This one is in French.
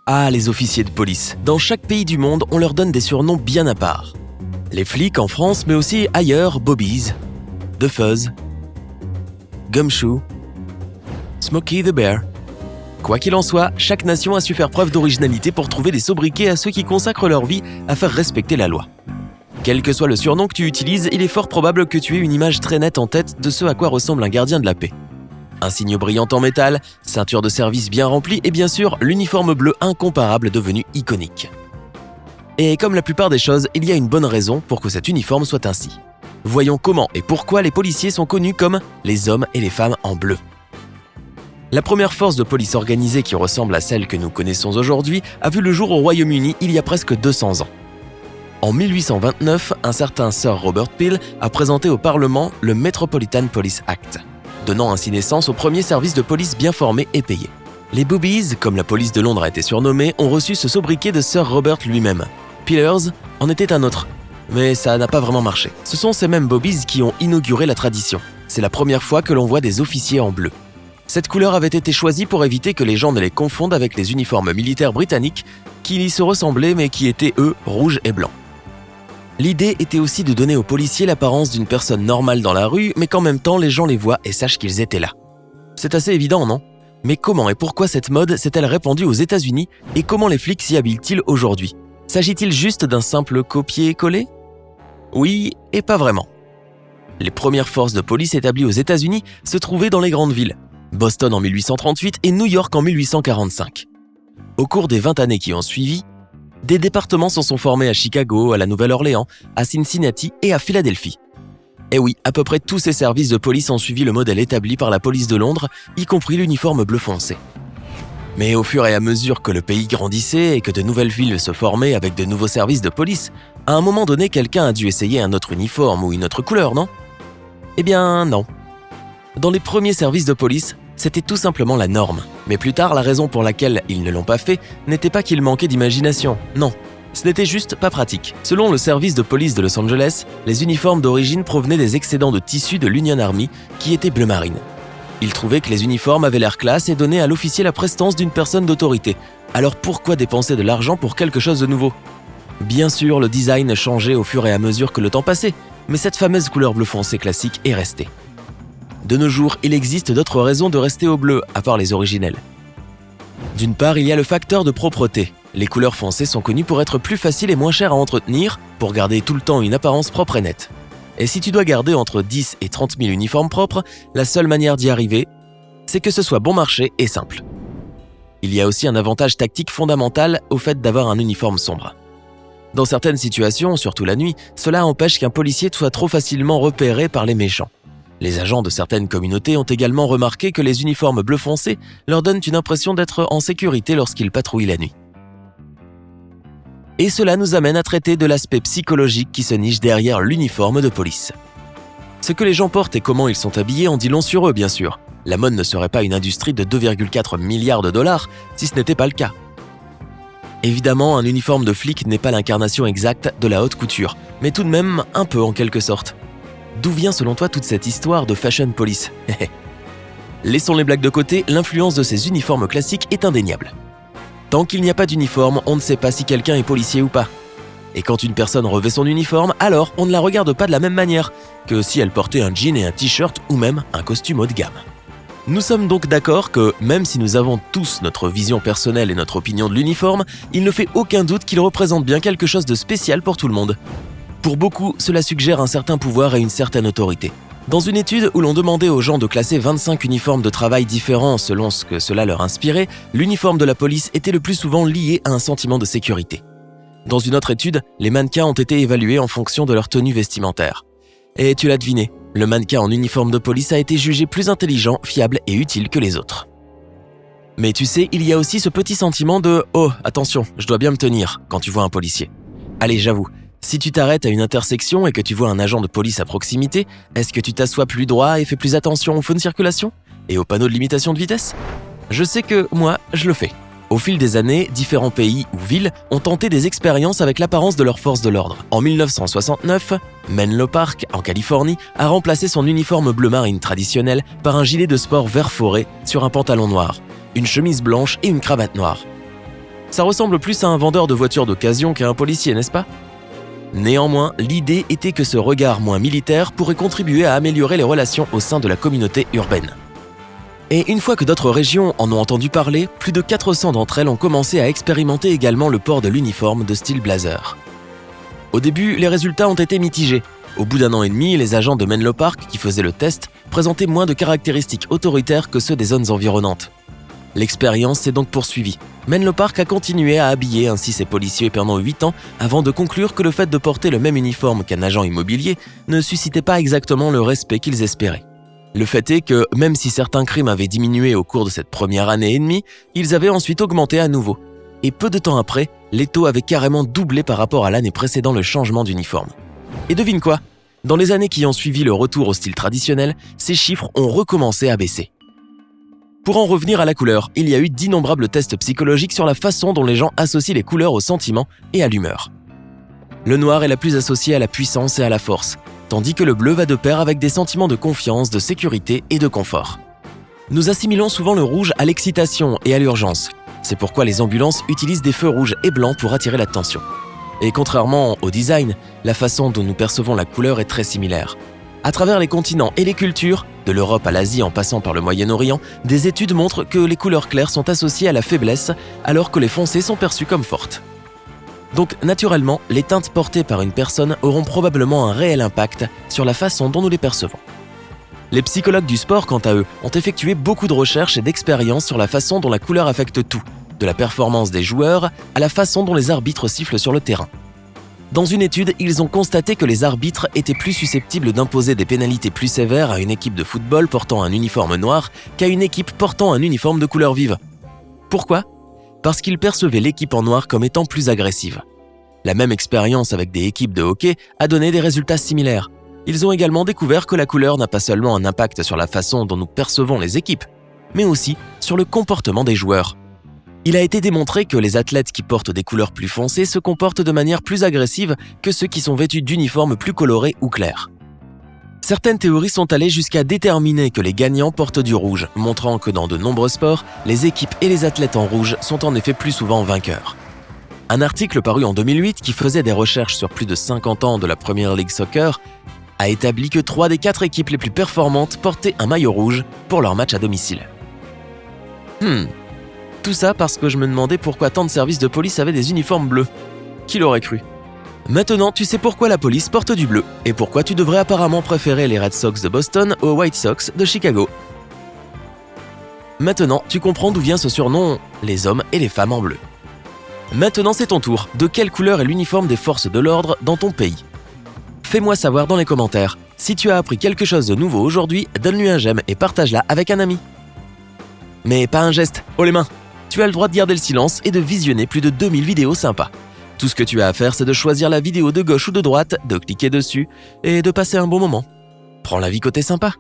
Ah, les officiers de police. Dans chaque pays du monde, on leur donne des surnoms bien à part. Les flics en France, mais aussi ailleurs, Bobbies, The Fuzz, Gumshoe, Smokey the Bear. Quoi qu'il en soit, chaque nation a su faire preuve d'originalité pour trouver des sobriquets à ceux qui consacrent leur vie à faire respecter la loi. Quel que soit le surnom que tu utilises, il est fort probable que tu aies une image très nette en tête de ce à quoi ressemble un gardien de la paix. Un signe brillant en métal, ceinture de service bien remplie et bien sûr l'uniforme bleu incomparable devenu iconique. Et comme la plupart des choses, il y a une bonne raison pour que cet uniforme soit ainsi. Voyons comment et pourquoi les policiers sont connus comme les hommes et les femmes en bleu. La première force de police organisée qui ressemble à celle que nous connaissons aujourd'hui a vu le jour au Royaume-Uni il y a presque 200 ans. En 1829, un certain Sir Robert Peel a présenté au Parlement le Metropolitan Police Act, donnant ainsi naissance au premier service de police bien formé et payé. Les Bobbies, comme la police de Londres a été surnommée, ont reçu ce sobriquet de Sir Robert lui-même. Peelers en était un autre, mais ça n'a pas vraiment marché. Ce sont ces mêmes Bobbies qui ont inauguré la tradition. C'est la première fois que l'on voit des officiers en bleu. Cette couleur avait été choisie pour éviter que les gens ne les confondent avec les uniformes militaires britanniques qui y se ressemblaient mais qui étaient, eux, rouges et blancs. L'idée était aussi de donner aux policiers l'apparence d'une personne normale dans la rue, mais qu'en même temps les gens les voient et sachent qu'ils étaient là. C'est assez évident, non ? Mais comment et pourquoi cette mode s'est-elle répandue aux États-Unis et comment les flics s'y habillent-ils aujourd'hui ? S'agit-il juste d'un simple copier-coller ? Oui, et pas vraiment. Les premières forces de police établies aux États-Unis se trouvaient dans les grandes villes, Boston en 1838 et New York en 1845. Au cours des 20 années qui ont suivi, des départements se sont formés à Chicago, à la Nouvelle-Orléans, à Cincinnati et à Philadelphie. Et oui, à peu près tous ces services de police ont suivi le modèle établi par la police de Londres, y compris l'uniforme bleu foncé. Mais au fur et à mesure que le pays grandissait et que de nouvelles villes se formaient avec de nouveaux services de police, à un moment donné, quelqu'un a dû essayer un autre uniforme ou une autre couleur, non ? Eh bien, non. Dans les premiers services de police, c'était tout simplement la norme. Mais plus tard, la raison pour laquelle ils ne l'ont pas fait n'était pas qu'il manquait d'imagination. Non, ce n'était juste pas pratique. Selon le service de police de Los Angeles, les uniformes d'origine provenaient des excédents de tissu de l'Union Army qui étaient bleu marine. Ils trouvaient que les uniformes avaient l'air classe et donnaient à l'officier la prestance d'une personne d'autorité. Alors pourquoi dépenser de l'argent pour quelque chose de nouveau ? Bien sûr, le design changeait au fur et à mesure que le temps passait, mais cette fameuse couleur bleu foncé classique est restée. De nos jours, il existe d'autres raisons de rester au bleu, à part les originelles. D'une part, il y a le facteur de propreté. Les couleurs foncées sont connues pour être plus faciles et moins chères à entretenir, pour garder tout le temps une apparence propre et nette. Et si tu dois garder entre 10 et 30 000 uniformes propres, la seule manière d'y arriver, c'est que ce soit bon marché et simple. Il y a aussi un avantage tactique fondamental au fait d'avoir un uniforme sombre. Dans certaines situations, surtout la nuit, cela empêche qu'un policier soit trop facilement repéré par les méchants. Les agents de certaines communautés ont également remarqué que les uniformes bleu foncé leur donnent une impression d'être en sécurité lorsqu'ils patrouillent la nuit. Et cela nous amène à traiter de l'aspect psychologique qui se niche derrière l'uniforme de police. Ce que les gens portent et comment ils sont habillés en dit long sur eux, bien sûr. La mode ne serait pas une industrie de 2,4 milliards de dollars si ce n'était pas le cas. Évidemment, un uniforme de flic n'est pas l'incarnation exacte de la haute couture, mais tout de même un peu en quelque sorte. D'où vient selon toi toute cette histoire de fashion police ? Laissons les blagues de côté, l'influence de ces uniformes classiques est indéniable. Tant qu'il n'y a pas d'uniforme, on ne sait pas si quelqu'un est policier ou pas. Et quand une personne revêt son uniforme, alors on ne la regarde pas de la même manière que si elle portait un jean et un t-shirt ou même un costume haut de gamme. Nous sommes donc d'accord que, même si nous avons tous notre vision personnelle et notre opinion de l'uniforme, il ne fait aucun doute qu'il représente bien quelque chose de spécial pour tout le monde. Pour beaucoup, cela suggère un certain pouvoir et une certaine autorité. Dans une étude où l'on demandait aux gens de classer 25 uniformes de travail différents selon ce que cela leur inspirait, l'uniforme de la police était le plus souvent lié à un sentiment de sécurité. Dans une autre étude, les mannequins ont été évalués en fonction de leur tenue vestimentaire. Et tu l'as deviné, le mannequin en uniforme de police a été jugé plus intelligent, fiable et utile que les autres. Mais tu sais, il y a aussi ce petit sentiment de « Oh, attention, je dois bien me tenir » quand tu vois un policier. Allez, j'avoue, si tu t'arrêtes à une intersection et que tu vois un agent de police à proximité, est-ce que tu t'assois plus droit et fais plus attention aux feux de circulation et aux panneaux de limitation de vitesse ? Je sais que moi, je le fais. Au fil des années, différents pays ou villes ont tenté des expériences avec l'apparence de leurs forces de l'ordre. En 1969, Menlo Park, en Californie, a remplacé son uniforme bleu marine traditionnel par un gilet de sport vert forêt sur un pantalon noir, une chemise blanche et une cravate noire. Ça ressemble plus à un vendeur de voitures d'occasion qu'à un policier, n'est-ce pas ? Néanmoins, l'idée était que ce regard moins militaire pourrait contribuer à améliorer les relations au sein de la communauté urbaine. Et une fois que d'autres régions en ont entendu parler, plus de 400 d'entre elles ont commencé à expérimenter également le port de l'uniforme de style blazer. Au début, les résultats ont été mitigés. Au bout d'1 an et demi, les agents de Menlo Park qui faisaient le test présentaient moins de caractéristiques autoritaires que ceux des zones environnantes. L'expérience s'est donc poursuivie. Menlo Park a continué à habiller ainsi ses policiers pendant 8 ans avant de conclure que le fait de porter le même uniforme qu'un agent immobilier ne suscitait pas exactement le respect qu'ils espéraient. Le fait est que, même si certains crimes avaient diminué au cours de cette première année et demie, ils avaient ensuite augmenté à nouveau. Et peu de temps après, les taux avaient carrément doublé par rapport à l'année précédant le changement d'uniforme. Et devine quoi ? Dans les années qui ont suivi le retour au style traditionnel, ces chiffres ont recommencé à baisser. Pour en revenir à la couleur, il y a eu d'innombrables tests psychologiques sur la façon dont les gens associent les couleurs aux sentiments et à l'humeur. Le noir est la plus associée à la puissance et à la force, tandis que le bleu va de pair avec des sentiments de confiance, de sécurité et de confort. Nous assimilons souvent le rouge à l'excitation et à l'urgence. C'est pourquoi les ambulances utilisent des feux rouges et blancs pour attirer l'attention. Et contrairement au design, la façon dont nous percevons la couleur est très similaire. À travers les continents et les cultures, de l'Europe à l'Asie en passant par le Moyen-Orient, des études montrent que les couleurs claires sont associées à la faiblesse, alors que les foncées sont perçues comme fortes. Donc, naturellement, les teintes portées par une personne auront probablement un réel impact sur la façon dont nous les percevons. Les psychologues du sport, quant à eux, ont effectué beaucoup de recherches et d'expériences sur la façon dont la couleur affecte tout, de la performance des joueurs à la façon dont les arbitres sifflent sur le terrain. Dans une étude, ils ont constaté que les arbitres étaient plus susceptibles d'imposer des pénalités plus sévères à une équipe de football portant un uniforme noir qu'à une équipe portant un uniforme de couleur vive. Pourquoi ? Parce qu'ils percevaient l'équipe en noir comme étant plus agressive. La même expérience avec des équipes de hockey a donné des résultats similaires. Ils ont également découvert que la couleur n'a pas seulement un impact sur la façon dont nous percevons les équipes, mais aussi sur le comportement des joueurs. Il a été démontré que les athlètes qui portent des couleurs plus foncées se comportent de manière plus agressive que ceux qui sont vêtus d'uniformes plus colorés ou clairs. Certaines théories sont allées jusqu'à déterminer que les gagnants portent du rouge, montrant que dans de nombreux sports, les équipes et les athlètes en rouge sont en effet plus souvent vainqueurs. Un article paru en 2008 qui faisait des recherches sur plus de 50 ans de la Premier League Soccer a établi que 3 des 4 équipes les plus performantes portaient un maillot rouge pour leur match à domicile. Tout ça parce que je me demandais pourquoi tant de services de police avaient des uniformes bleus. Qui l'aurait cru ? Maintenant, tu sais pourquoi la police porte du bleu et pourquoi tu devrais apparemment préférer les Red Sox de Boston aux White Sox de Chicago. Maintenant, tu comprends d'où vient ce surnom « les hommes et les femmes en bleu ». Maintenant, c'est ton tour. De quelle couleur est l'uniforme des forces de l'ordre dans ton pays ? Fais-moi savoir dans les commentaires. Si tu as appris quelque chose de nouveau aujourd'hui, donne-lui un j'aime et partage-la avec un ami. Mais pas un geste, haut les mains. Tu as le droit de garder le silence et de visionner plus de 2000 vidéos sympas. Tout ce que tu as à faire, c'est de choisir la vidéo de gauche ou de droite, de cliquer dessus et de passer un bon moment. Prends la vie côté sympa.